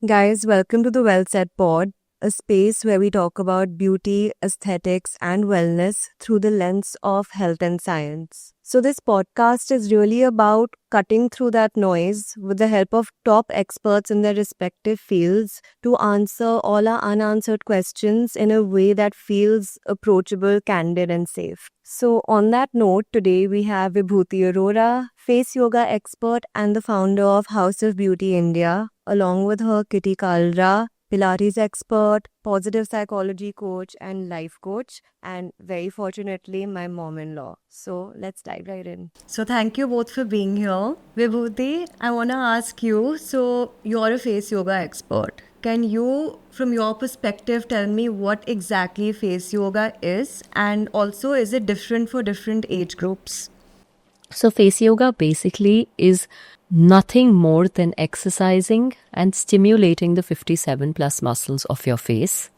Guys, welcome to the Well Said Pod, a space where we talk about beauty, aesthetics, and wellness through the lens of health and science. So, this podcast is really about cutting through that noise with the help of top experts in their respective fields to answer all our unanswered questions in a way that feels approachable, candid, and safe. So, on that note, today we have Vibhuti Arora, face yoga expert and the founder of House of Beauty India, along with her Kitty Kalra, Pilates expert, positive psychology coach, and life coach, and very fortunately, my mom in law. So let's dive right in. So, thank you both for being here. Vibhuti, I want to ask you, so you're a face yoga expert. Can you, from your perspective, tell me what exactly face yoga is, and also is it different for different age groups? So, face yoga basically is nothing more than exercising and stimulating the 57 plus muscles of your face.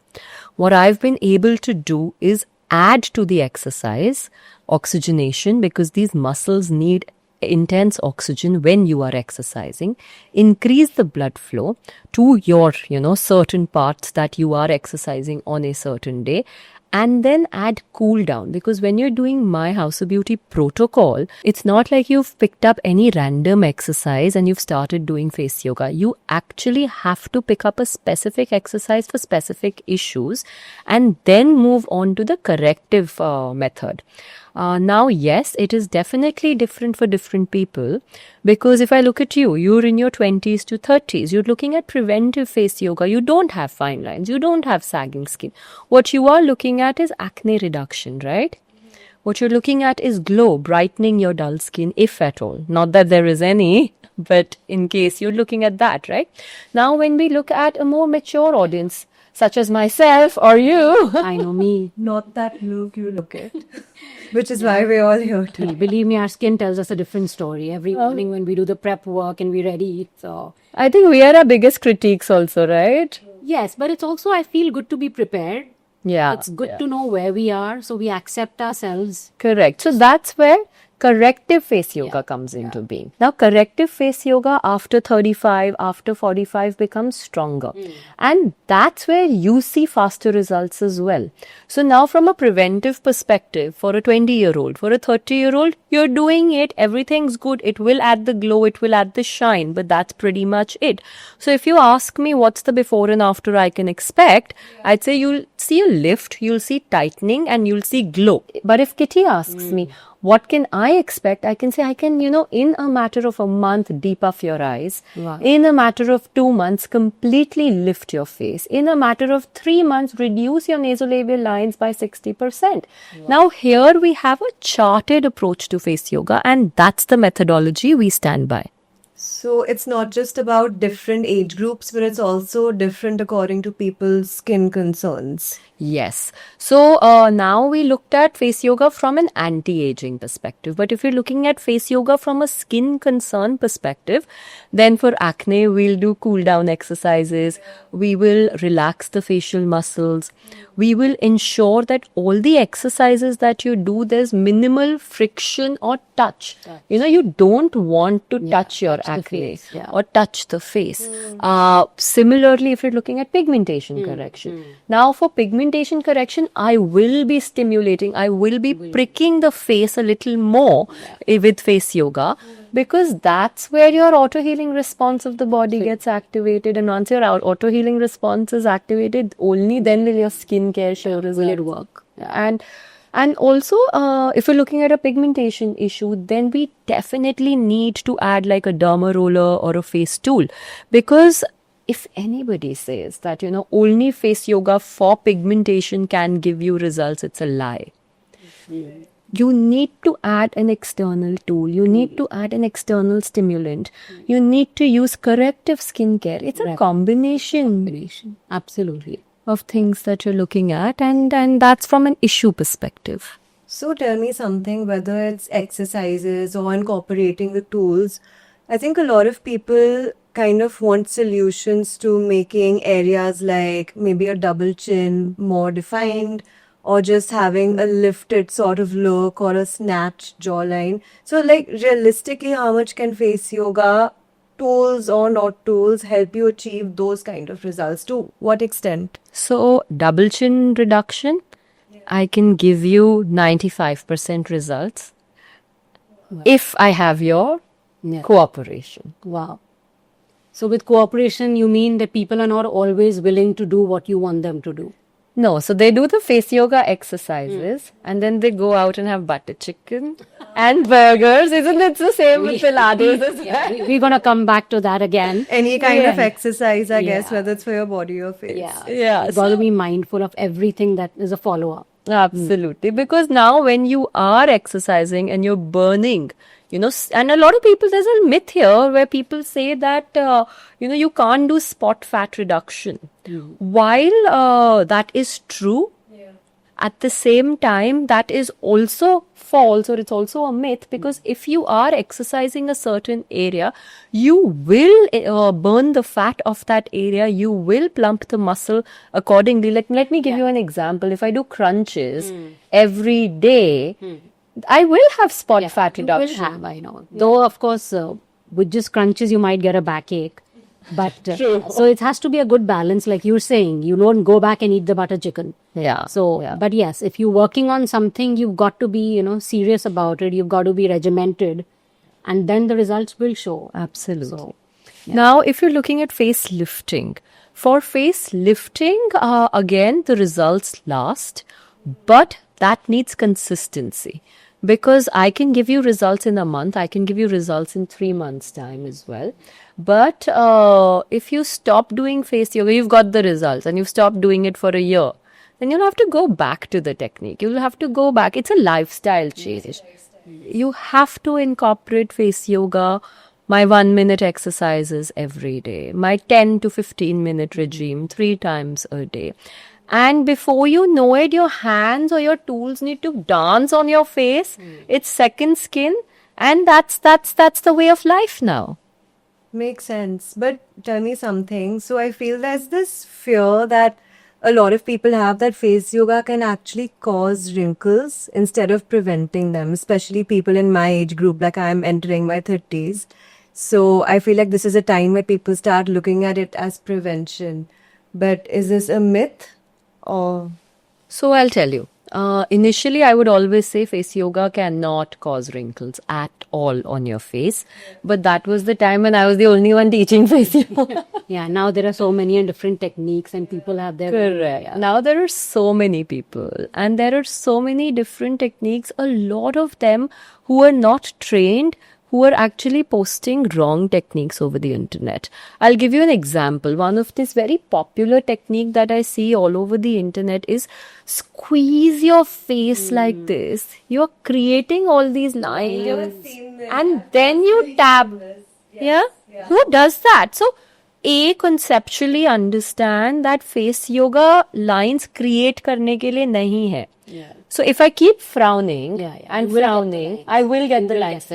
What I've been able to do is add to the exercise oxygenation, because these muscles need intense oxygen when you are exercising, increase the blood flow to your certain parts that you are exercising on a certain day, and then add cool down, because when you're doing my House of Beauty protocol, it's not like you've picked up any random exercise and you've started doing face yoga. You actually have to pick up a specific exercise for specific issues and then move on to the corrective method. Now, yes, it is definitely different for different people, because if I look at you, you're in your 20s to 30s, you're looking at preventive face yoga, you don't have fine lines, you don't have sagging skin. What you are looking at is acne reduction, right? What you're looking at is glow, brightening your dull skin, if at all. Not that there is any, but in case you're looking at that, right? Now, when we look at a more mature audience, such as myself or you. I know me. Not that look you look at, which is why we're all here today. Believe me, our skin tells us a different story. Every morning when we do the prep work and we're ready. So I think we are our biggest critiques also, right? yes, but it's also, I feel, good to be prepared. Yeah. It's good to know where we are, so we accept ourselves. Correct. So that's where corrective face yoga comes into being. Now, corrective face yoga after 35, after 45 becomes stronger. And that's where you see faster results as well. So now from a preventive perspective, for a 20-year-old, for a 30-year-old, you're doing it, everything's good, it will add the glow, it will add the shine, but that's pretty much it. So if you ask me what's the before and after I can expect, I'd say you'll see a lift, you'll see tightening, and you'll see glow. But if Kitty asks me, what can I expect? I can say I can, in a matter of a month, depuff your eyes. Wow. In a matter of 2 months, completely lift your face. In a matter of 3 months, reduce your nasolabial lines by 60%. Now, here we have a charted approach to face yoga, and that's the methodology we stand by. So it's not just about different age groups, but it's also different according to people's skin concerns. Yes. So now we looked at face yoga from an anti-aging perspective. But if you're looking at face yoga from a skin concern perspective, then for acne, we'll do cool down exercises. We will relax the facial muscles. We will ensure that all the exercises that you do, there's minimal friction or touch. You don't want to touch your acne face, or touch the face. Similarly, if you're looking at pigmentation correction. Now, for pigmentation correction, I will be stimulating, I will be pricking the face a little more with face yoga, because that's where your auto-healing response of the body gets activated. And once your auto-healing response is activated, only then will your skincare show results. Will it work? And also, if you're looking at a pigmentation issue, then we definitely need to add like a derma roller or a face tool, because if anybody says that, only face yoga for pigmentation can give you results, it's a lie. You need to add an external tool. You need to add an external stimulant. You need to use corrective skincare. It's a combination Absolutely. of things that you're looking at, and that's from an issue perspective. So tell me something, whether it's exercises or incorporating the tools. I think a lot of people kind of want solutions to making areas like maybe a double chin more defined, or just having a lifted sort of look or a snatched jawline. So like realistically, how much can face yoga tools or not tools help you achieve those kind of results? To what extent? So, double chin reduction, I can give you 95% results if I have your Yeah. cooperation. Wow. So with cooperation, you mean that people are not always willing to do what you want them to do? No, so they do the face yoga exercises and then they go out and have butter chicken and burgers. Isn't it the same with Pilates as well? We're going to come back to that again. Any kind of exercise, I guess, Yeah. whether it's for your body or face. Yeah, You've got to be mindful of everything that is a follow-up. Absolutely. Because now when you are exercising and you're burning, and a lot of people, there's a myth here where people say that, you can't do spot fat reduction. While that is true, at the same time, that is also false, or it's also a myth, because if you are exercising a certain area, you will burn the fat of that area, you will plump the muscle accordingly. Let me give you an example. If I do crunches every day, I will have spot fat You reduction. will have, I know. Though, of course, with just crunches, you might get a backache. But so it has to be a good balance, like you're saying. You don't go back and eat the butter chicken. Yeah. So, but yes, if you're working on something, you've got to be, serious about it. You've got to be regimented, and then the results will show. Absolutely. So, Now, if you're looking at face lifting, for face lifting, again, the results last, but that needs consistency. Because I can give you results in a month, I can give you results in 3 months' time as well. But if you stop doing face yoga, you've got the results and you've stopped doing it for a year, then you'll have to go back to the technique. You'll have to go back. It's a lifestyle change. You have to incorporate face yoga, my 1-minute exercises every day, my 10 to 15-minute regime 3 times a day. And before you know it, your hands or your tools need to dance on your face. It's second skin, and that's the way of life now. Makes sense. But tell me something. So I feel there's this fear that a lot of people have that face yoga can actually cause wrinkles instead of preventing them, especially people in my age group, like I'm entering my 30s. So I feel like this is a time where people start looking at it as prevention. But is this a myth? Or So I'll tell you. Initially, I would always say face yoga cannot cause wrinkles at all on your face. But that was the time when I was the only one teaching face yoga. yeah, now there are so many and different techniques, and people have their Correct. Now there are so many people and there are so many different techniques. A lot of them who are not trained, who are actually posting wrong techniques over the internet. I'll give you an example. One of this very popular technique that I see all over the internet is squeeze your face like this. You're creating all these lines and then you tap. Yeah? Who does that? So, conceptually understand that face yoga lines create करने के लिए नहीं है. So if I keep frowning and frowning, I will get the lines.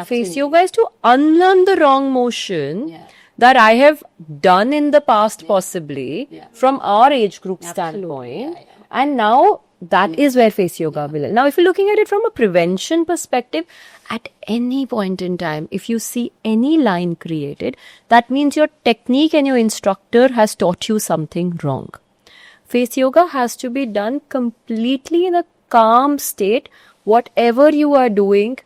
Face yoga is to unlearn the wrong motion that I have done in the past, possibly from our age group standpoint. And now that is where face yoga will. Now, if you're looking at it from a prevention perspective, at any point in time, if you see any line created, that means your technique and your instructor has taught you something wrong. Face yoga has to be done completely in a calm state. Whatever you are doing,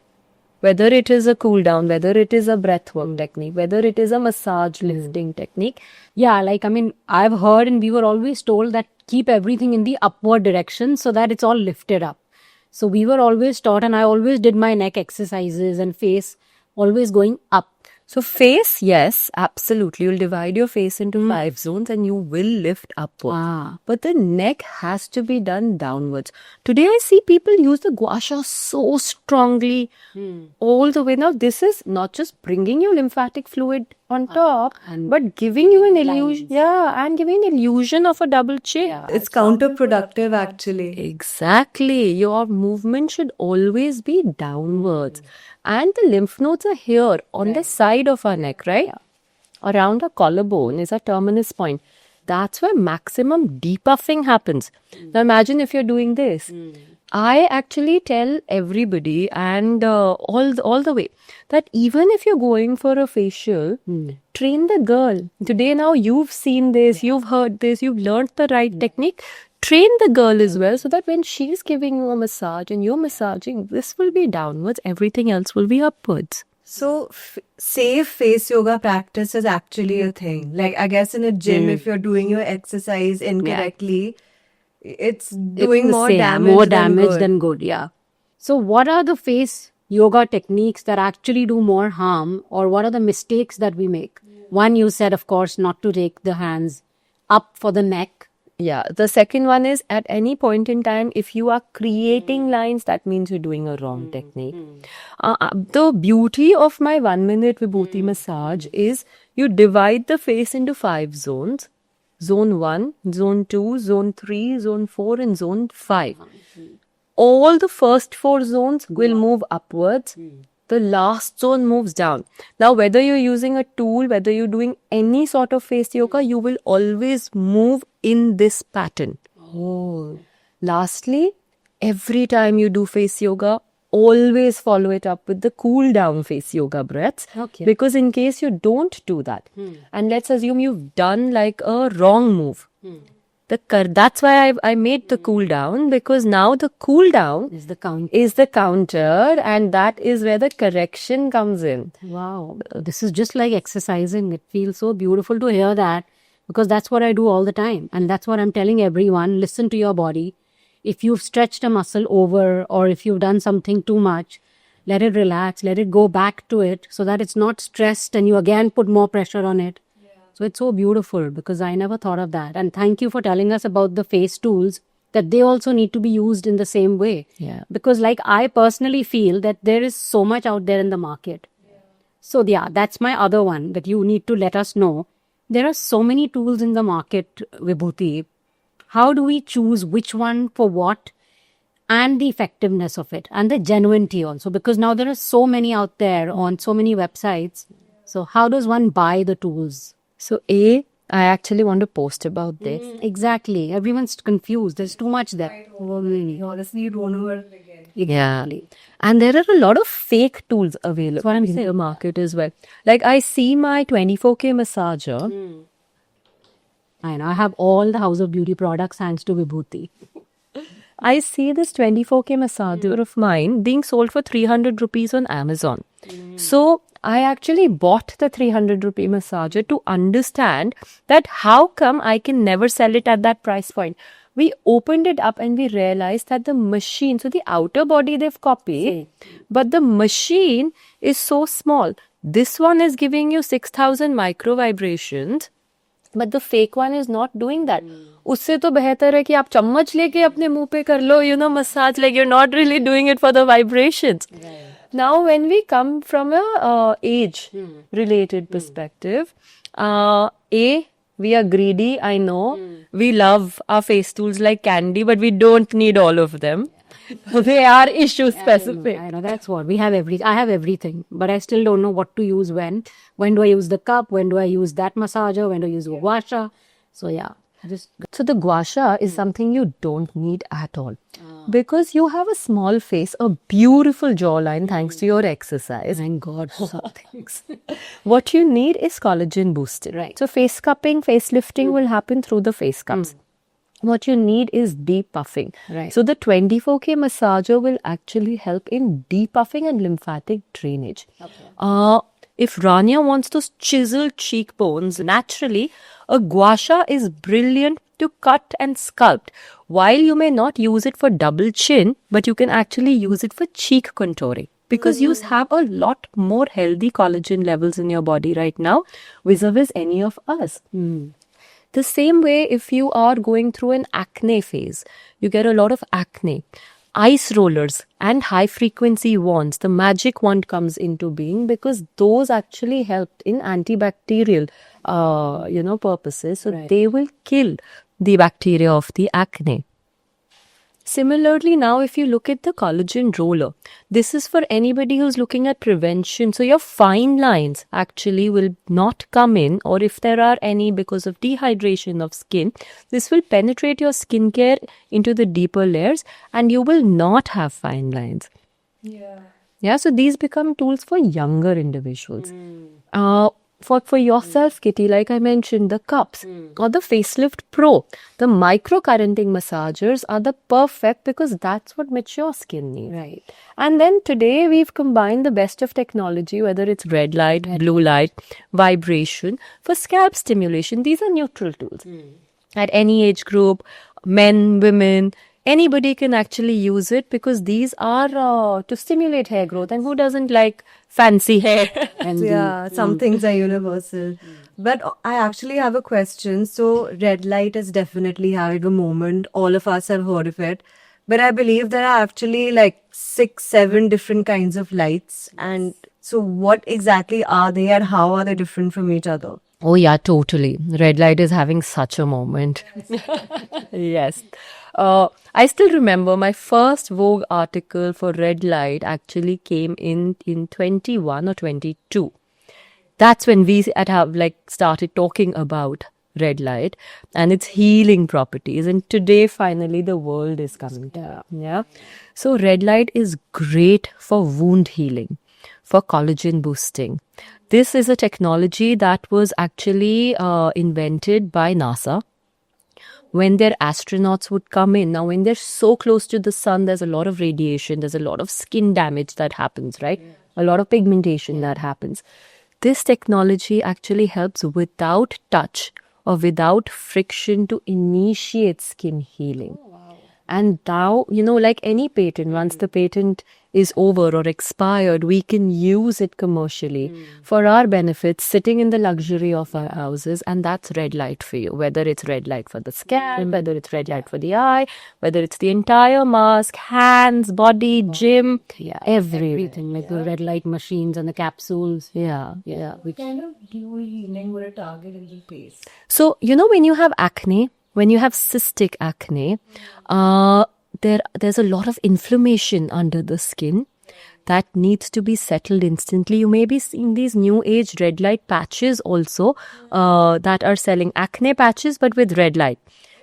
whether it is a cool down, whether it is a breath work technique, whether it is a massage lifting technique. Yeah, I've heard and we were always told that keep everything in the upward direction so that it's all lifted up. So we were always taught, and I always did my neck exercises and face always going up. So face, yes, absolutely. You'll divide your face into 5 zones and you will lift upwards. But the neck has to be done downwards. Today I see people use the gua sha so strongly all the way. Now this is not just bringing your lymphatic fluid on top, but giving you an illusion. Yeah, and giving an illusion of a double chin. Yeah. it's counterproductive actually. Exactly. Your movement should always be downwards. And the lymph nodes are here on the side of our neck, right? Around our collarbone is our terminus point. That's where maximum depuffing happens. Now imagine if you're doing this. I actually tell everybody and all the way that even if you're going for a facial, train the girl. Today now you've seen this, you've heard this, you've learned the right technique. Train the girl as well so that when she's giving you a massage and you're massaging, this will be downwards, everything else will be upwards. So, safe face yoga practice is actually a thing. Like, I guess in a gym, if you're doing your exercise incorrectly, it's doing It's the more same, damage, more than damage good. than good. Yeah. So, what are the face yoga techniques that actually do more harm, or what are the mistakes that we make? One, you said, of course, not to take the hands up for the neck. Yeah, the second one is at any point in time, if you are creating lines, that means you're doing a wrong technique. The beauty of my 1 minute Vibhuti massage is you divide the face into 5 zones. Zone 1, Zone 2, Zone 3, Zone 4 and Zone 5. All the first 4 zones will move upwards. The last zone moves down. Now, whether you're using a tool, whether you're doing any sort of face yoga, you will always move in this pattern. Oh. Lastly, every time you do face yoga, always follow it up with the cool down face yoga breaths. Okay. Because in case you don't do that, and let's assume you've done like a wrong move, that's why I made the cool down, because now the cool down Is the count. is the counter, and that is where the correction comes in. Wow. This is just like exercising. It feels so beautiful to hear that, because that's what I do all the time. And that's what I'm telling everyone. Listen to your body. If you've stretched a muscle over, or if you've done something too much, let it relax, let it go back to it so that it's not stressed and you again put more pressure on it. So it's so beautiful, because I never thought of that. And thank you for telling us about the face tools, that they also need to be used in the same way. Yeah. Because like I personally feel that there is so much out there in the market. So yeah, that's my other one that you need to let us know. There are so many tools in the market, Vibhuti. How do we choose which one for what, and the effectiveness of it and the genuinity also? Because now there are so many out there on so many websites. So how does one buy the tools? So I actually want to post about this. Exactly. Everyone's confused. There's too much there. Honestly, you don't know where to begin. Yeah. And there are a lot of fake tools available That's what I'm in the saying. market as well. Like I see my 24K massager. I know. I have all the House of Beauty products thanks to Vibhuti. I see this 24K massager of mine being sold for 300 rupees on Amazon. So I actually bought the 300 rupee massager to understand that how come I can never sell it at that price point. We opened it up and we realized that the machine, so the outer body they've copied, but the machine is so small. This one is giving you 6,000 micro vibrations. But the fake one is not doing that. उससे तो बेहतर है कि आप चम्मच लेके अपने मुंह पे कर लो, massage, like you're not really doing it for the vibrations. Now, when we come from a age-related perspective, we are greedy, I know. We love our face tools like candy, but we don't need all of them. They are issue specific. I know, that's what. We have everything. I have everything, but I still don't know what to use when. When do I use the cup? When do I use that massager? When do I use the gua sha? So yeah. So the gua sha is something you don't need at all. Because you have a small face, a beautiful jawline thanks to your exercise. Thank God. Thanks. What you need is collagen boosted. Right. So face cupping, facelifting will happen through the face cups. What you need is depuffing. Right. So the 24K massager will actually help in depuffing and lymphatic drainage. If Rania wants those chiseled cheekbones naturally, a gua sha is brilliant to cut and sculpt. While you may not use it for double chin, but you can actually use it for cheek contouring. Because you have a lot more healthy collagen levels in your body right now vis-a-vis any of us. The same way, if you are going through an acne phase, you get a lot of acne. Ice rollers and high frequency wands, the magic wand comes into being because those actually helped in antibacterial, purposes. So they will kill the bacteria of the acne. Similarly, now if you look at the collagen roller, this is for anybody who's looking at prevention. So your fine lines actually will not come in, or if there are any because of dehydration of skin, this will penetrate your skincare into the deeper layers and you will not have fine lines. Yeah, so these become tools for younger individuals. For yourself, Kitty, like I mentioned, the cups or the Facelift Pro, the microcurrenting massagers are the perfect because that's what mature skin needs. Right. And then today we've combined the best of technology, whether it's red light, blue light, vibration, for scalp stimulation. These are neutral tools. At any age group, men, women, anybody can actually use it because these are to stimulate hair growth. And who doesn't like fancy hair? And Yeah, some things are universal. But I actually have a question. So, red light is definitely having a moment. All of us have heard of it. But I believe there are actually like 6, 7 different kinds of lights. And so, what exactly are they and how are they different from each other? Oh, yeah, totally. Red light is having such a moment. Yes. I still remember my first Vogue article for red light actually came in 21 or 22. That's when we have started talking about red light and its healing properties. And today, finally, the world is coming to. Yeah. So red light is great for wound healing, for collagen boosting. This is a technology that was actually invented by NASA when their astronauts would come in. Now, when they're so close to the sun, there's a lot of radiation, there's a lot of skin damage that happens, right? A lot of pigmentation that happens. This technology actually helps without touch or without friction to initiate skin healing. And now, like any patent, once the patent is over or expired, we can use it commercially for our benefits, sitting in the luxury of our houses. And that's red light for you, whether it's red light for the scalp, whether it's red light for the eye, whether it's the entire mask, hands, body, gym, everything, like the red light machines and the capsules. Yeah. Which Kind of dewy healing would a target in the face? So, when you have acne, when you have cystic acne, there's a lot of inflammation under the skin that needs to be settled instantly. You may be seeing these new age red light patches also that are selling acne patches, but with red light.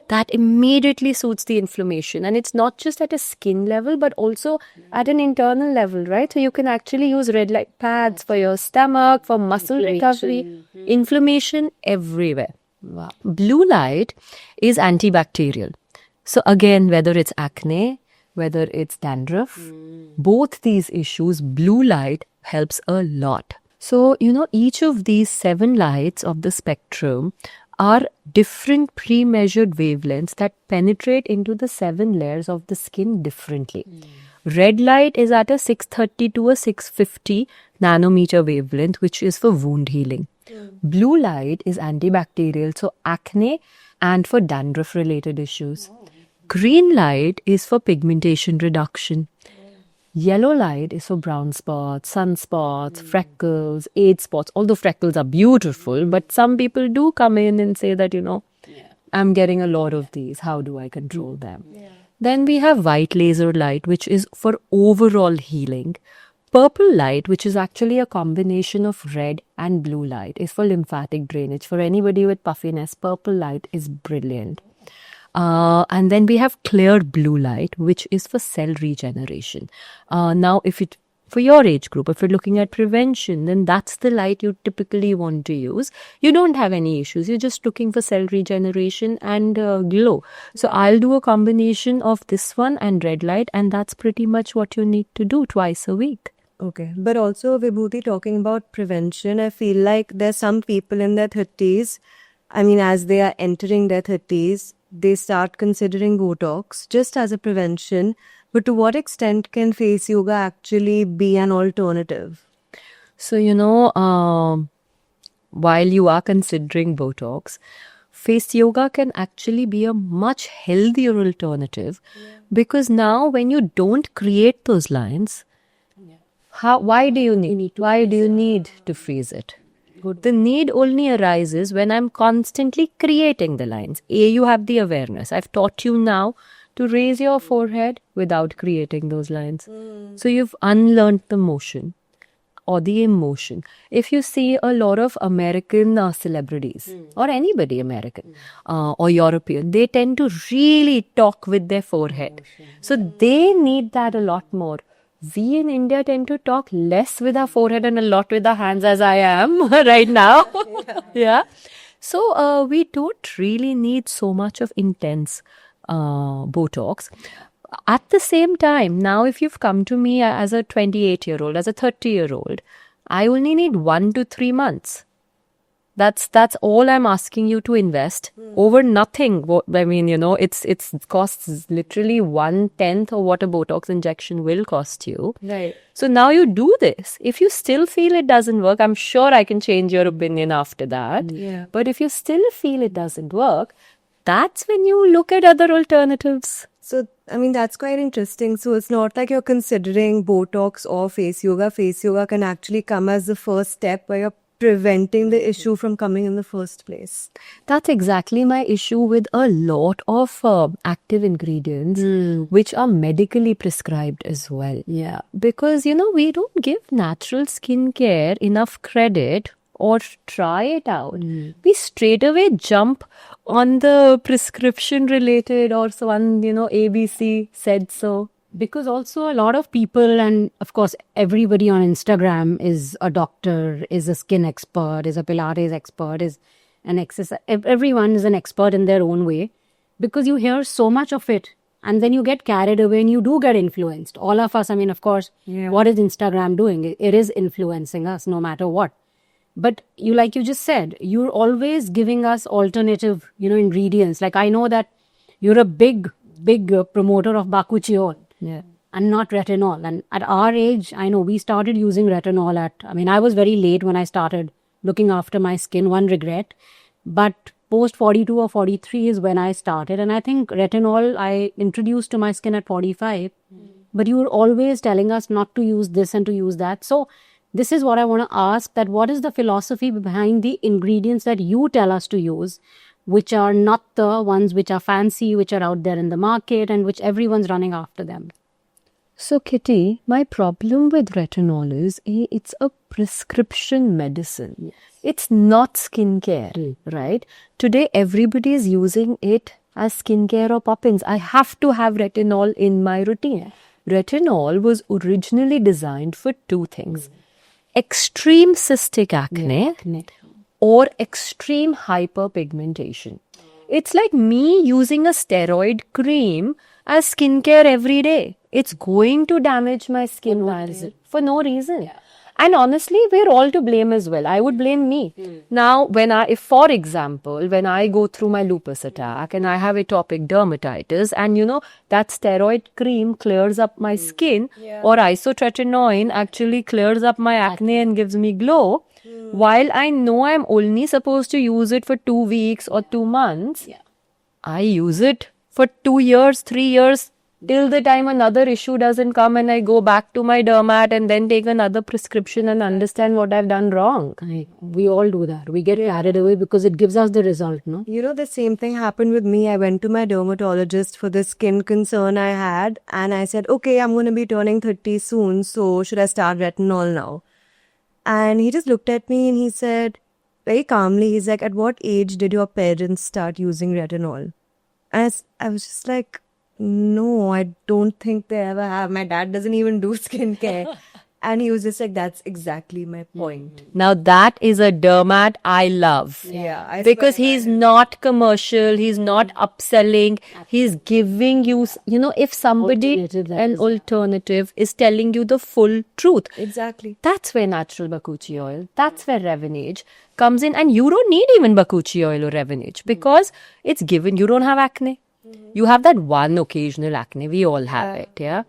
That immediately suits the inflammation. And it's not just at a skin level, but also at an internal level, right? So you can actually use red light pads for your stomach, for muscle recovery, inflammation everywhere. wow. Blue light is antibacterial. So again, whether it's acne, whether it's dandruff, both these issues, blue light helps a lot. So, each of these 7 lights of the spectrum are different pre-measured wavelengths that penetrate into the 7 layers of the skin differently. Red light is at a 630 to a 650 nanometer wavelength, which is for wound healing. Blue light is antibacterial, so acne and for dandruff related issues. Green light is for pigmentation reduction. Yellow light is for brown spots, sunspots, freckles, age spots. Although freckles are beautiful, but some people do come in and say that, I'm getting a lot of these. How do I control them? Then we have white laser light, which is for overall healing. Purple light, which is actually a combination of red and blue light, is for lymphatic drainage. For anybody with puffiness, purple light is brilliant. And then we have clear blue light, which is for cell regeneration. Now, for your age group, if you're looking at prevention, then that's the light you typically want to use. You don't have any issues. You're just looking for cell regeneration and glow. So I'll do a combination of this one and red light, and that's pretty much what you need to do twice a week. Okay. But also, Vibhuti, talking about prevention, I feel like there's some people in their 30s, as they are entering their 30s, they start considering Botox just as a prevention. But to what extent can face yoga actually be an alternative? So, while you are considering Botox, face yoga can actually be a much healthier alternative because now when you don't create those lines, why do you need to freeze it? The need only arises when I'm constantly creating the lines. You have the awareness. I've taught you now to raise your forehead without creating those lines. So you've unlearned the motion or the emotion. If you see a lot of American celebrities or anybody American or European, they tend to really talk with their forehead. So they need that a lot more. We in India tend to talk less with our forehead and a lot with our hands, as I am right now. Yeah. So we don't really need so much of intense Botox. At the same time, now if you've come to me as a 28-year-old, as a 30-year-old, I only need 1 to 3 months. That's all I'm asking you to invest over nothing. I mean, it costs literally 1/10 of what a Botox injection will cost you. Right. So now you do this. If you still feel it doesn't work, I'm sure I can change your opinion after that. Yeah. But if you still feel it doesn't work, that's when you look at other alternatives. So, I mean, that's quite interesting. So, it's not like you're considering Botox or face yoga. Face yoga can actually come as the first step where you're preventing the issue from coming in the first place. That's exactly my issue with a lot of active ingredients which are medically prescribed as well. Yeah. Because, we don't give natural skincare enough credit or try it out. We straight away jump on the prescription related or someone, ABC said so. Because also a lot of people, and of course everybody on Instagram is a doctor, is a skin expert, is a Pilates expert, is an exercise. Everyone is an expert in their own way, because you hear so much of it and then you get carried away and you do get influenced. All of us, I mean, of course, what is Instagram doing? It is influencing us no matter what. But like you just said, you're always giving us alternative, ingredients. Like I know that you're a big promoter of bakuchiol. Yeah. And not retinol. And at our age, I know we started using retinol I was very late when I started looking after my skin, one regret. But post 42 or 43 is when I started. And I think retinol I introduced to my skin at 45. But you were always telling us not to use this and to use that. So this is what I want to ask, that what is the philosophy behind the ingredients that you tell us to use, which are not the ones which are fancy, which are out there in the market and which everyone's running after them? So, Kitty, my problem with retinol is it's a prescription medicine. Yes. It's not skincare, right? Today, everybody is using it as skincare or pop-ins. I have to have retinol in my routine. Retinol was originally designed for two things. Extreme cystic acne or extreme hyperpigmentation. It's like me using a steroid cream as skincare every day. It's going to damage my skin for no reason. Yeah. And honestly, we're all to blame as well. I would blame me. Now, if for example, when I go through my lupus attack and I have atopic dermatitis and that steroid cream clears up my skin or isotretinoin actually clears up my acne and gives me glow, while I know I'm only supposed to use it for 2 weeks or 2 months, I use it for 2 years, 3 years, till the time another issue doesn't come and I go back to my dermat and then take another prescription and understand what I've done wrong. We all do that. We get carried away because it gives us the result, no? The same thing happened with me. I went to my dermatologist for the skin concern I had and I said, okay, I'm going to be turning 30 soon, so should I start retinol now? And he just looked at me and he said, very calmly, he's like, at what age did your parents start using retinol? And I was just like, no, I don't think they ever have. My dad doesn't even do skincare. And he was just like, that's exactly my point. Now that is a dermat I love. Yeah. Because he's not commercial, he's not upselling, he's giving you, if somebody, an alternative is telling you the full truth. Exactly. That's where natural Bakuchi oil, that's where Revenage comes in. And you don't need even Bakuchi oil or Revenage because it's given, you don't have acne. You have that one occasional acne, we all have it, yeah.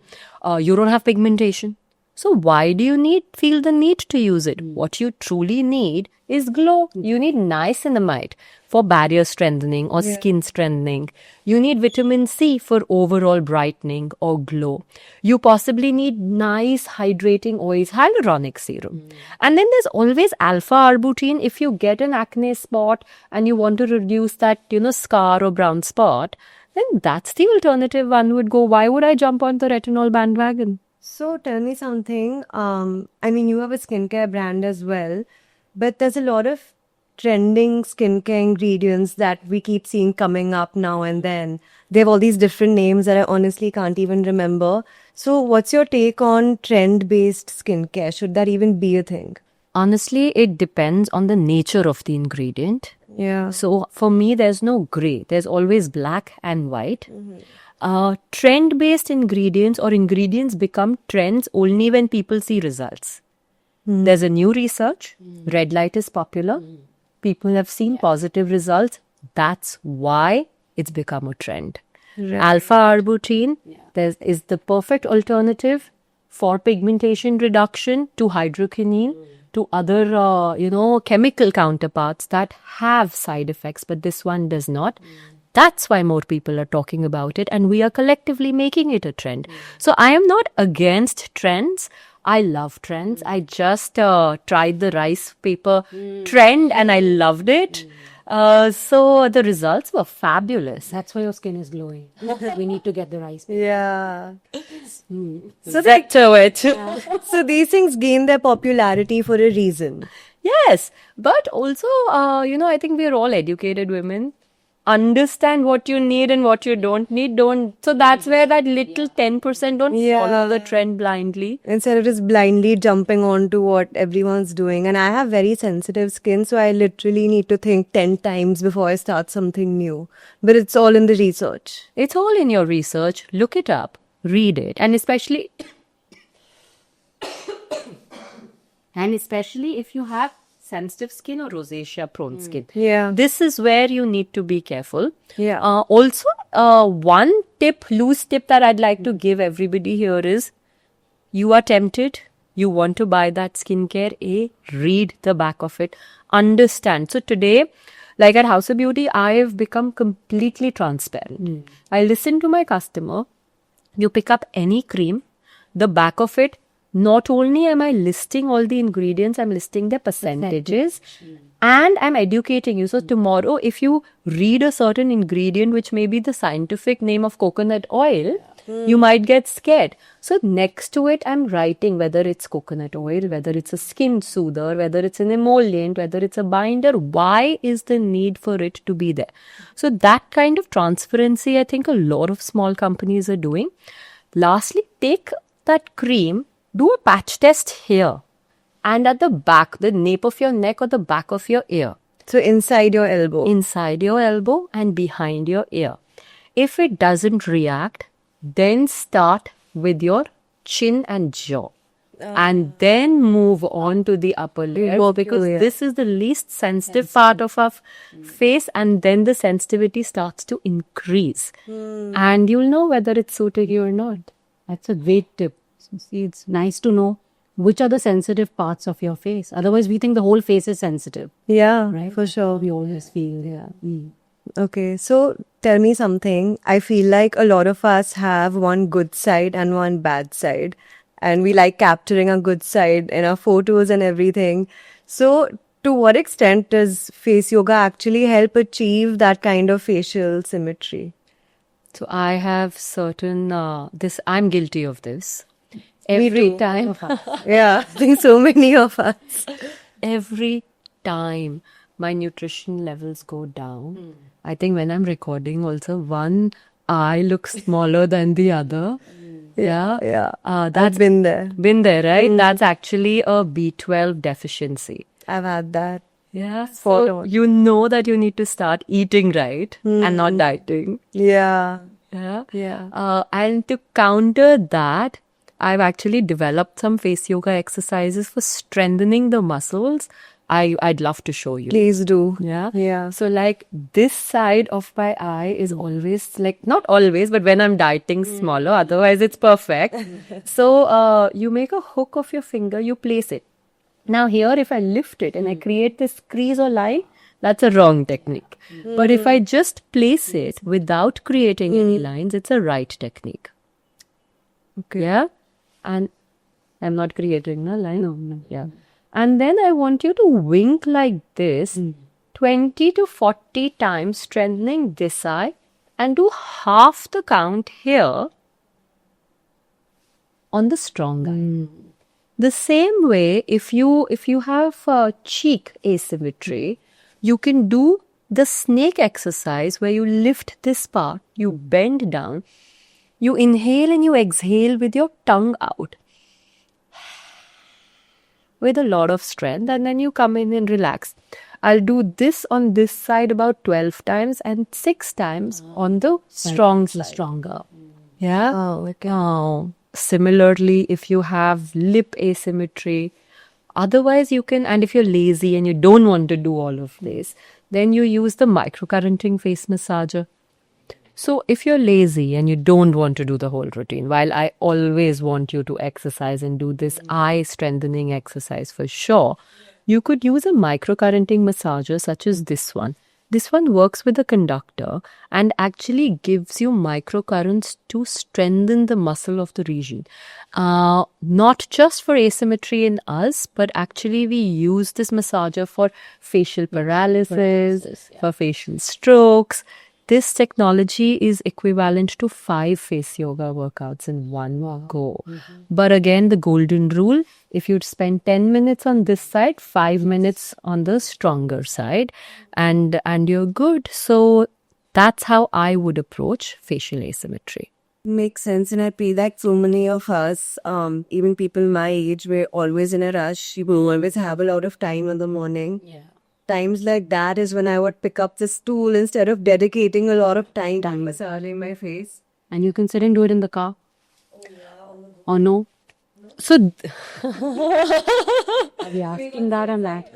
You don't have pigmentation. So why do you feel the need to use it? What you truly need is glow. You need niacinamide for barrier strengthening or skin strengthening. You need vitamin C for overall brightening or glow. You possibly need nice hydrating oils, hyaluronic serum. And then there's always alpha-arbutin. If you get an acne spot and you want to reduce that, scar or brown spot, then that's the alternative one would go. Why would I jump on the retinol bandwagon? So tell me something. I mean, you have a skincare brand as well, but there's a lot of trending skincare ingredients that we keep seeing coming up now and then. They have all these different names that I honestly can't even remember. So what's your take on trend-based skincare? Should that even be a thing? Honestly, it depends on the nature of the ingredient. Yeah. So for me, there's no gray. There's always black and white. Trend-based ingredients or ingredients become trends only when people see results. There's a new research. Red light is popular. People have seen positive results. That's why it's become a trend. Alpha arbutin is the perfect alternative for pigmentation reduction to hydroquinone, to other, chemical counterparts that have side effects, but this one does not. That's why more people are talking about it, and we are collectively making it a trend. So I am not against trends. I love trends. I just tried the rice paper trend and I loved it. So the results were fabulous. That's why your skin is glowing. We need to get the rice. Yeah. So back to it. So these things gain their popularity for a reason. Yes, but also, I think we are all educated women. Understand what you need and what you don't need. So that's where that little 10% don't follow the trend blindly. Instead of just blindly jumping on to what everyone's doing. And I have very sensitive skin, so I literally need to think 10 times before I start something new. But it's all in the research. It's all in your research. Look it up, read it, and especially if you have sensitive skin or rosacea prone skin. Yeah. This is where you need to be careful. Yeah. Also, one loose tip that I'd like to give everybody here is, you are tempted, you want to buy that skincare, read the back of it, understand. So today, like at House of Beauty, I have become completely transparent. I listen to my customer. You pick up any cream, the back of it, not only am I listing all the ingredients, I'm listing their percentages and I'm educating you. So tomorrow, if you read a certain ingredient, which may be the scientific name of coconut oil, you might get scared. So next to it, I'm writing whether it's coconut oil, whether it's a skin soother, whether it's an emollient, whether it's a binder. Why is the need for it to be there? So that kind of transparency, I think a lot of small companies are doing. Lastly, take that cream, do a patch test here and at the back, the nape of your neck or the back of your ear. So inside your elbow. Inside your elbow and behind your ear. If it doesn't react, then start with your chin and jaw. And then move on to the upper layer, because this is the least sensitive part of our face, and then the sensitivity starts to increase. And you'll know whether it's suiting you or not. That's a great tip. See, it's nice to know which are the sensitive parts of your face. Otherwise, we think the whole face is sensitive. Yeah, Right? for sure. We always feel, Okay, so tell me something. I feel like a lot of us have one good side and one bad side. And we like capturing a good side in our photos and everything. So to what extent does face yoga actually help achieve that kind of facial symmetry? So I have certain, I'm guilty of this. Every time. Yeah, I think so many of us. Every time my nutrition levels go down, I think when I'm recording also, one eye looks smaller than the other. Yeah. That's been there. Been there, right? That's actually a B12 deficiency. I've had that. Yeah. So you know that you need to start eating right and not dieting. Yeah. Yeah. And to counter that, I've actually developed some face yoga exercises for strengthening the muscles. I'd love to show you. Please do. Yeah. So like this side of my eye is always like, not always, but when I'm dieting smaller, otherwise it's perfect. So you make a hook of your finger, you place it. Now here, if I lift it and I create this crease or line, that's a wrong technique. But if I just place it without creating any lines, it's a right technique. Okay. Yeah. And I'm not creating a line. No. Yeah. And then I want you to wink like this 20 to 40 times, strengthening this eye and do half the count here on the strong eye. The same way, if you have cheek asymmetry, you can do the snake exercise where you lift this part, you bend down, you inhale and you exhale with your tongue out with a lot of strength, and then you come in and relax. I'll do this on this side about 12 times and 6 times on the strong side. Stronger. Yeah. Oh, okay. Oh. Similarly, if you have lip asymmetry, otherwise you can, and if you're lazy and you don't want to do all of this, then you use the microcurrenting face massager. So if you're lazy and you don't want to do the whole routine, while I always want you to exercise and do this eye strengthening exercise for sure, you could use a microcurrenting massager such as this one. This one works with a conductor and actually gives you microcurrents to strengthen the muscle of the region. Not just for asymmetry in us, but actually we use this massager for facial paralysis, for facial strokes. This technology is equivalent to 5 face yoga workouts in one go. But again, the golden rule, if you'd spend 10 minutes on this side, 5 minutes on the stronger side, and you're good. So that's how I would approach facial asymmetry. Makes sense, and I feel like so many of us, even people my age, we're always in a rush. You always have a lot of time in the morning. Yeah. Times like that is when I would pick up this tool instead of dedicating a lot of time to massaging my face. And you can sit and do it in the car. Or no? So Are we asking that and that?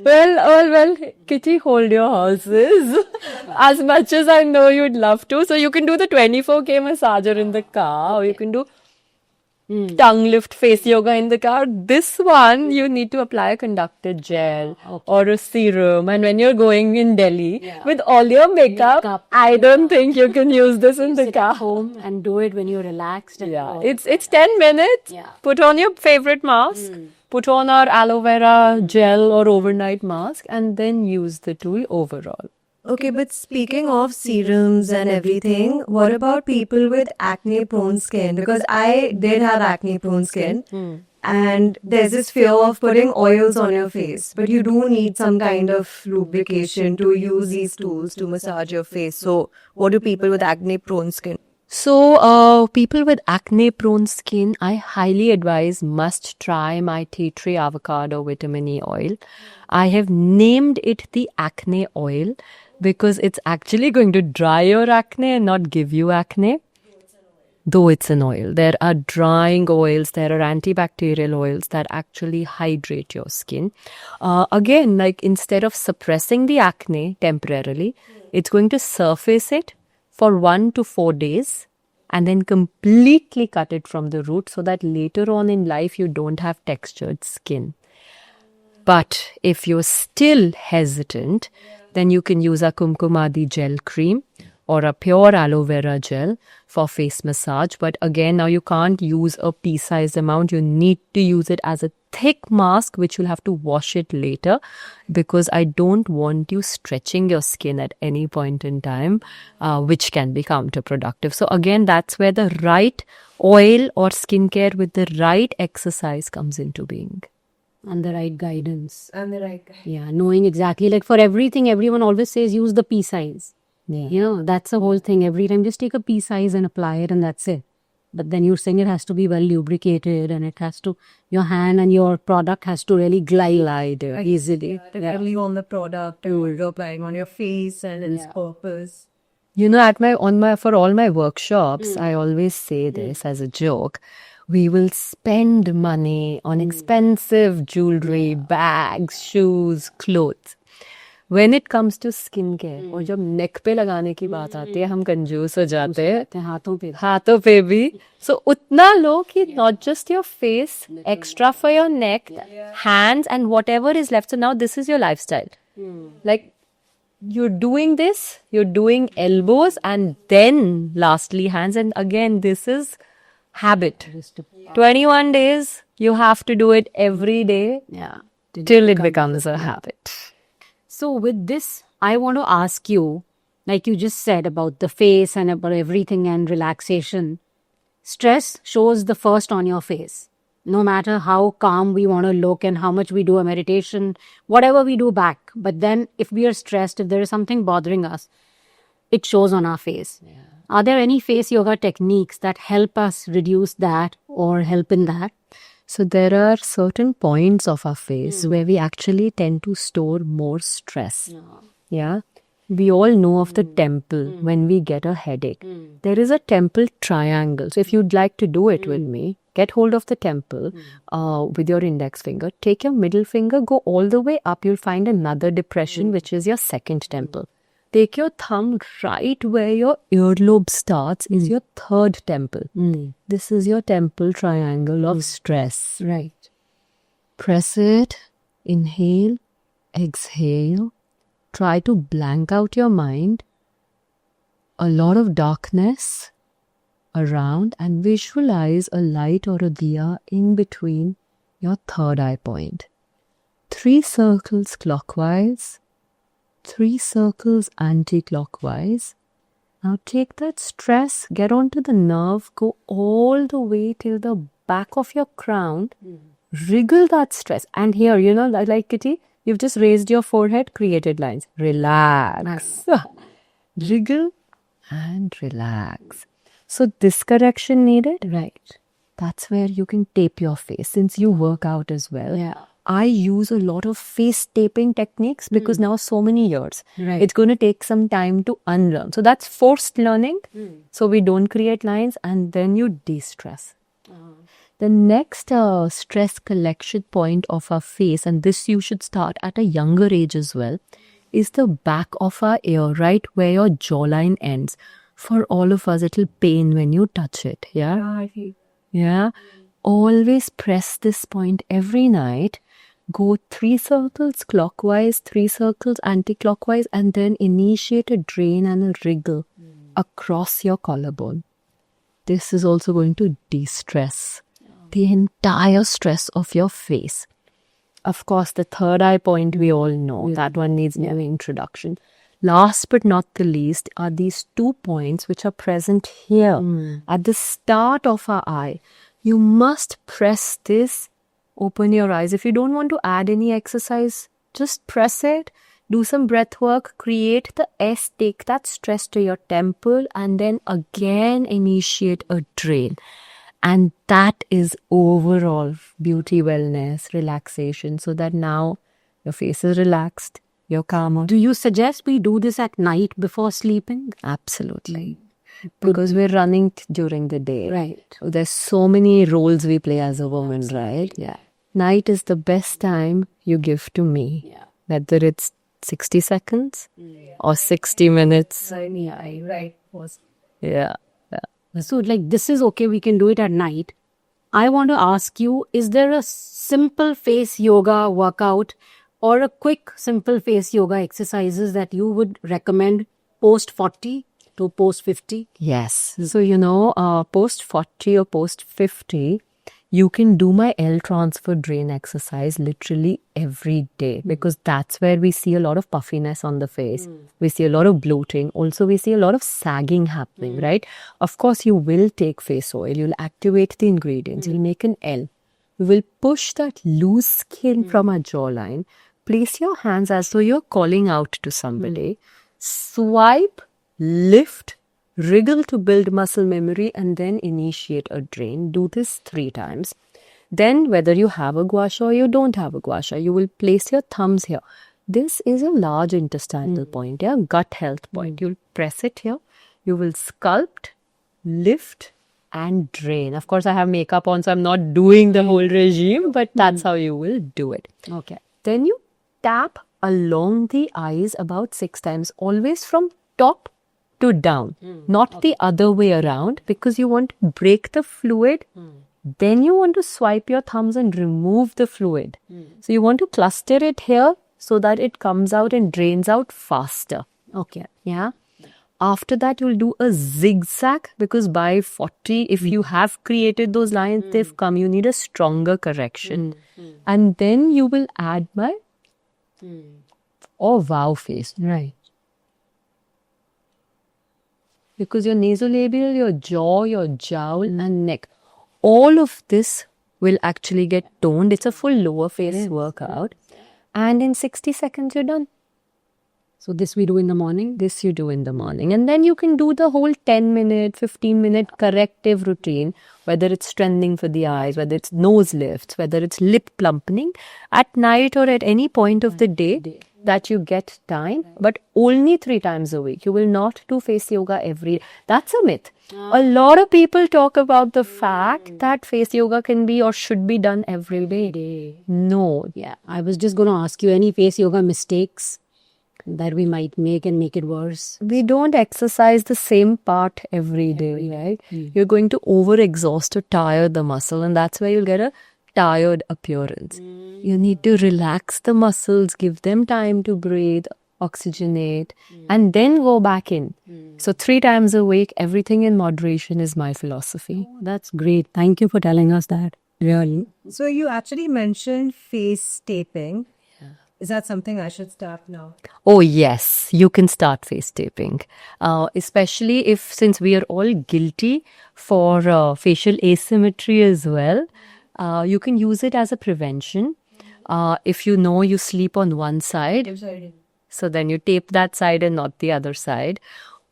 Well, Kitty, hold your horses. As much as I know you'd love to. So you can do the 24K massager in the car, or you can do tongue lift face yoga in the car. This one, you need to apply a conducted gel or a serum. And when you're going in Delhi with all your makeup, I don't think you can use this in the Sit car. at home and do it when you're relaxed. And Yeah, it's 10 minutes. Yeah. Put on your favorite mask. Put on our aloe vera gel or overnight mask, and then use the tool overall. Okay, but speaking of serums and everything, what about people with acne prone skin? Because I did have acne prone skin. And there's this fear of putting oils on your face, but you do need some kind of lubrication to use these tools to massage your face. So, what do people with acne prone skin? So, people with acne-prone skin, I highly advise must try my tea tree avocado vitamin E oil. I have named it the acne oil because it's actually going to dry your acne and not give you acne. Though it's an oil. There are drying oils, there are antibacterial oils that actually hydrate your skin. Again, like instead of suppressing the acne temporarily, it's going to surface it for 1 to 4 days and then completely cut it from the root so that later on in life you don't have textured skin. But if you're still hesitant, then you can use a Kumkumadi gel cream or a pure aloe vera gel for face massage. But again, now you can't use a pea-sized amount. You need to use it as a thick mask, which you'll have to wash it later, because I don't want you stretching your skin at any point in time, which can be counterproductive. So again, that's where the right oil or skincare with the right exercise comes into being. And the right guidance. And the right Yeah, knowing exactly. Like for everything, everyone always says use the pea size. Yeah. You know, that's the whole thing. Every time, just take a pea size and apply it, and that's it. But then you're saying it has to be well lubricated, and it has to, your hand and your product has to really glide easily. Depending on the product you're applying on your face and its purpose. You know, for all my workshops, I always say this as a joke. We will spend money on expensive jewelry, bags, shoes, clothes. When it comes to skincare, और जब neck पे लगाने की बात आती है, हम कंजूस हो जाते हैं हाथों पे भी. So उतना लो कि not just your face, extra for your neck, hands, and whatever is left. So now this is your lifestyle. Like you're doing this, you're doing elbows, and then lastly hands. And again, this is habit. 21 days, you have to do it every day till it becomes a habit. So with this, I want to ask you, like you just said about the face and about everything and relaxation, stress shows the first on your face. No matter how calm we want to look and how much we do a meditation, whatever we do back. But then if we are stressed, if there is something bothering us, it shows on our face. Are there any face yoga techniques that help us reduce that or help in that? So there are certain points of our face where we actually tend to store more stress. Yeah. We all know of the temple when we get a headache. There is a temple triangle. So if you'd like to do it with me, get hold of the temple with your index finger. Take your middle finger, go all the way up. You'll find another depression, which is your second temple. Take your thumb right where your earlobe starts is your third temple. This is your temple triangle of stress. Right. Press it. Inhale. Exhale. Try to blank out your mind. A lot of darkness around and visualize a light or a diya in between your third eye point. 3 circles clockwise. 3 circles anti-clockwise. Now take that stress, get onto the nerve, go all the way till the back of your crown, wriggle that stress. And here, like Kitty, you've just raised your forehead, created lines. Relax. Wriggle and relax. So this correction needed? Right. That's where you can tape your face since you work out as well. Yeah. I use a lot of face taping techniques because now so many years. Right. It's going to take some time to unlearn. So that's forced learning. So we don't create lines and then you de-stress. The next stress collection point of our face, and this you should start at a younger age as well, is the back of our ear, right where your jawline ends. For all of us, it'll pain when you touch it. Yeah? Yeah. Always press this point every night. Go 3 circles clockwise, 3 circles anti-clockwise, and then initiate a drain and a wriggle across your collarbone. This is also going to de-stress the entire stress of your face. Of course, the third eye point we all know. That one needs no introduction. Last but not the least are these 2 points which are present here at the start of our eye. You must press this. Open your eyes. If you don't want to add any exercise, just press it. Do some breath work. Create the S. Take that stress to your temple and then again initiate a drain. And that is overall beauty, wellness, relaxation, so that now your face is relaxed, you're calmer. Do you suggest we do this at night before sleeping? Absolutely. Because we're running during the day. Right. There's so many roles we play as a woman, right? Yeah. Night is the best time you give to me. Yeah. Whether it's 60 seconds or 60 minutes. Yeah, right. Yeah. So like this is okay, we can do it at night. I want to ask you, is there a simple face yoga workout or a quick simple face yoga exercises that you would recommend post 40 to post 50? Yes. So, post 40 or post 50, you can do my L transfer drain exercise literally every day because that's where we see a lot of puffiness on the face. We see a lot of bloating. Also, we see a lot of sagging happening, right? Of course, you will take face oil. You'll activate the ingredients. You'll make an L. We will push that loose skin from our jawline. Place your hands as though you're calling out to somebody. Swipe, lift, wriggle to build muscle memory and then initiate a drain. Do this 3 times. Then whether you have a gua sha or you don't have a gua sha, you will place your thumbs here. This is a large intestinal point, yeah, gut health point. You'll press it here. You will sculpt, lift and drain. Of course, I have makeup on, so I'm not doing the whole regime, but that's how you will do it. Okay. Then you tap along the eyes about 6 times, always from top to down, not the other way around, because you want to break the fluid. Then you want to swipe your thumbs and remove the fluid. So you want to cluster it here so that it comes out and drains out faster. Okay. Yeah. After that, you'll do a zigzag because by 40, if you have created those lines, they've come. You need a stronger correction. And then you will add my wow face. Right. because your nasolabial, your jaw, your jowl, and neck, all of this will actually get toned. It's a full lower face workout. And in 60 seconds, you're done. So this we do in the morning. This you do in the morning. And then you can do the whole 10-minute, 15-minute corrective routine, whether it's strengthening for the eyes, whether it's nose lifts, whether it's lip plumping, at night or at any point of the day that you get time, but only 3 times a week. You will not do face yoga every day. That's a myth. A lot of people talk about the fact that face yoga can be or should be done every day. No. Yeah, I was just going to ask you any face yoga mistakes that we might make and make it worse. We don't exercise the same part every day, right? You're going to overexhaust or tire the muscle, and that's where you'll get a tired appearance. You need to relax the muscles, give them time to breathe, oxygenate, and then go back in. So 3 times a week, everything in moderation is my philosophy. That's great. Thank you for telling us that. Really. So you actually mentioned face taping. Is that something I should start now? Oh, yes, you can start face taping. Especially if, since we are all guilty for facial asymmetry as well, you can use it as a prevention. If you know you sleep on one side, so then you tape that side and not the other side.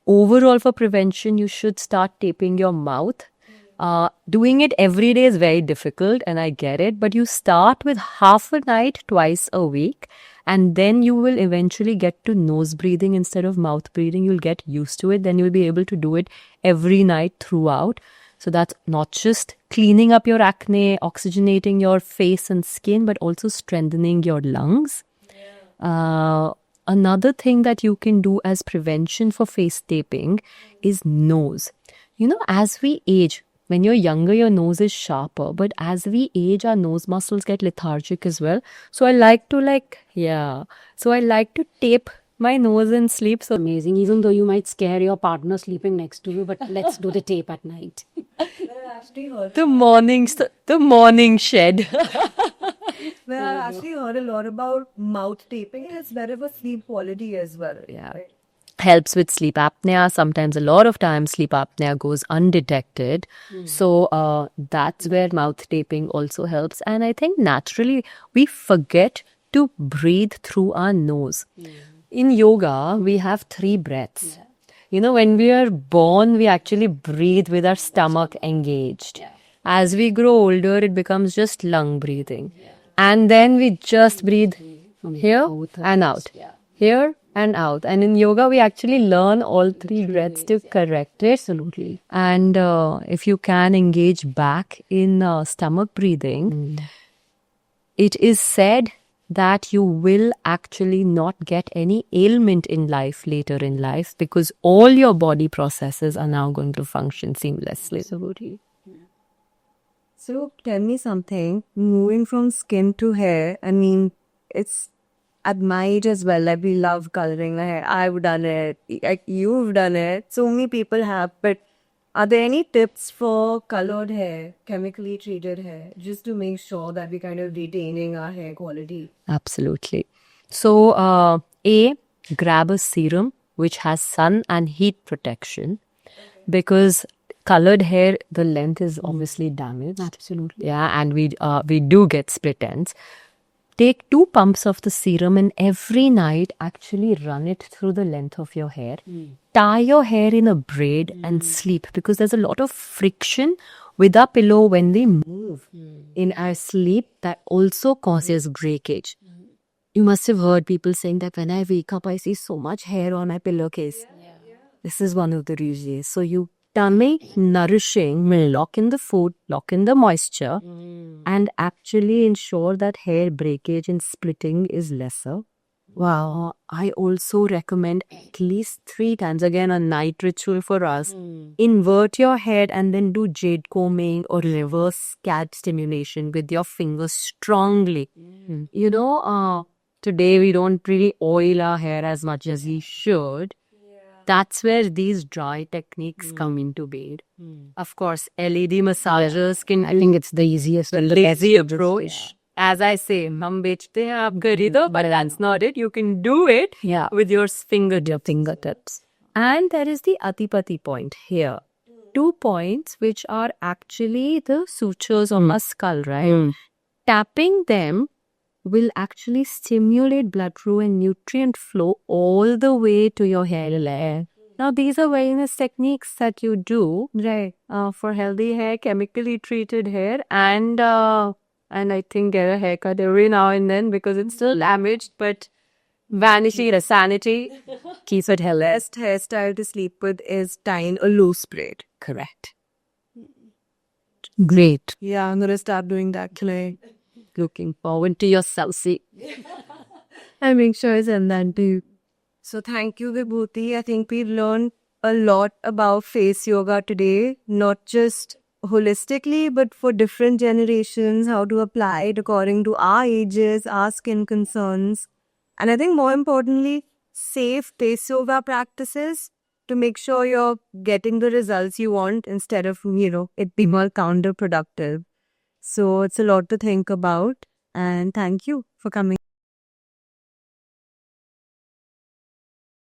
Overall, for prevention, you should start taping your mouth. Doing it every day is very difficult, and I get it, but you start with half a night twice a week, and then you will eventually get to nose breathing instead of mouth breathing. You'll get used to it. Then you'll be able to do it every night throughout. So that's not just cleaning up your acne, oxygenating your face and skin, but also strengthening your lungs. Another thing that you can do as prevention for face taping is nose. You know, as we age, when you're younger, your nose is sharper, but as we age, our nose muscles get lethargic as well. So I like to tape my nose and sleep. So Amazing. Even though you might scare your partner sleeping next to you, but let's do the tape at night. the morning shed. Well, I actually heard a lot about mouth taping. It's better for sleep quality as well. Yeah. Helps with sleep apnea. Sometimes, a lot of times, sleep apnea goes undetected. So that's where mouth taping also helps. And I think naturally we forget to breathe through our nose. In yoga, we have 3 breaths. You know, when we are born, we actually breathe with our stomach engaged. As we grow older, it becomes just lung breathing. And then we just breathe here and out. Here and out. And in yoga, we actually learn all 3 breaths to correct it. Absolutely. And if you can engage back in stomach breathing, it is said that you will actually not get any ailment in life later in life, because all your body processes are now going to function seamlessly. Absolutely. So tell me something, moving from skin to hair, I mean, it's at my age as well, like we love coloring the hair. I've done it, like you've done it, so many people have, but are there any tips for colored hair, chemically treated hair, just to make sure that we're kind of retaining our hair quality? Absolutely. So, grab a serum which has sun and heat protection, because colored hair, the length is obviously damaged. Absolutely. Yeah, and we do get split ends. Take 2 pumps of the serum and every night actually run it through the length of your hair. Tie your hair in a braid and sleep, because there's a lot of friction with our pillow when we move in our sleep that also causes breakage. You must have heard people saying that when I wake up, I see so much hair on my pillowcase. This is one of the reasons. So you tummy nourishing will lock in the food, lock in the moisture, and actually ensure that hair breakage and splitting is lesser. Wow. I also recommend at least 3 times, again a night ritual for us. Invert your head and then do jade combing or reverse scalp stimulation with your fingers strongly. You know, today we don't really oil our hair as much as we should. That's where these dry techniques come into being. Of course, LED massagers can, I think it's the easiest and the lazy approach. As I say, hum bechte hain, aap kharido, but that's not it. You can do it with your fingertips. And there is the Adipati point here. 2 points which are actually the sutures on a skull, right? Tapping them will actually stimulate blood flow and nutrient flow all the way to your hair layer. Now, these are wellness techniques that you do, Right. for healthy hair, chemically treated hair, and I think get a haircut every now and then because it's still damaged, but vanity, the sanity, keep it healthy. Best hairstyle to sleep with is tying a loose braid. Correct. Great. Yeah, I'm gonna start doing that today. Looking forward to your selfie. I'll make sure I send that to you. So thank you, Vibhuti. I think we learned a lot about face yoga today, not just holistically, but for different generations, how to apply it according to our ages, our skin concerns. And I think more importantly, safe face yoga practices to make sure you're getting the results you want instead of, it being all counterproductive. So it's a lot to think about. And thank you for coming.